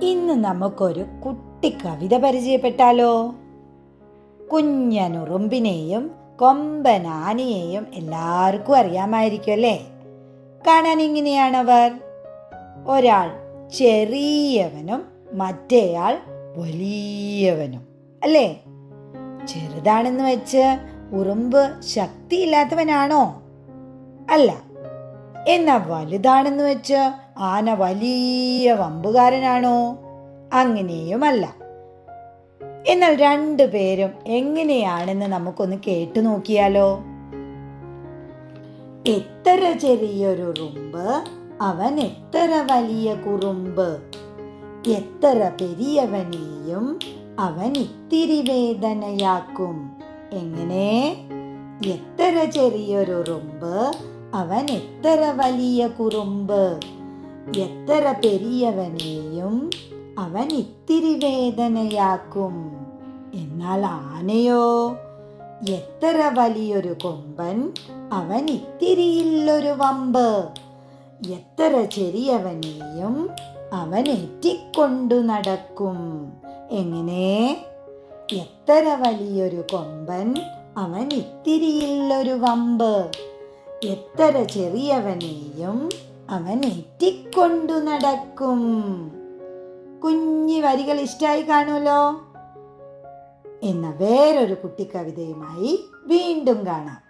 ഇന്ന് നമുക്കൊരു കുട്ടി കവിത പരിചയപ്പെട്ടാലോ? കുഞ്ഞനുറുമ്പിനെയും കൊമ്പനാനയെയും എല്ലാവർക്കും അറിയാമായിരിക്കും അല്ലേ? കാണാൻ ഇങ്ങനെയാണവർ. ഒരാൾ ചെറിയവനും മറ്റേയാൾ വലിയവനും അല്ലേ? ചെറുതാണെന്ന് വെച്ച് ഉറുമ്പ് ശക്തിയില്ലാത്തവനാണോ? അല്ല. എന്നാ വലുതാണെന്ന് വെച്ച് ആന വലിയ വമ്പുകാരനാണോ? അങ്ങനെയുമല്ല. എന്നാൽ രണ്ടുപേരും എങ്ങനെയാണെന്ന് നമുക്കൊന്ന് കേട്ടു നോക്കിയാലോ? എത്ര ചെറിയൊരുറുമ്പ് അവൻ എത്ര വലിയ കുറുമ്പ്, എത്ര പെരിയവനെയും അവൻ ഇത്തിരി വേദനയാക്കും. എങ്ങനെ? എത്ര ചെറിയൊരുറുമ്പ് അവൻ എത്ര വലിയ കുറുമ്പ്, എത്ര പെരിയവനെയും അവൻ ഇത്തിരി വേദനയാക്കും. എന്നാൽ ആനയോ? എത്ര വലിയൊരു കൊമ്പൻ അവൻ ഇത്തിരിയില്ലൊരു വമ്പ്, എത്ര ചെറിയവനെയും അവൻ ഏറ്റിക്കൊണ്ടു നടക്കും. എങ്ങനെ? എത്ര വലിയൊരു കൊമ്പൻ അവൻ ഇത്തിരിയില്ലൊരു വമ്പ്, എത്ര ചെറിയവനെയും അവൻ ഏറ്റിക്കൊണ്ടു നടക്കും. കുഞ്ഞി വരികൾ ഇഷ്ടായി കാണുമല്ലോ. എന്ന വേറൊരു കുട്ടിക്കവിതയുമായി വീണ്ടും കാണാം.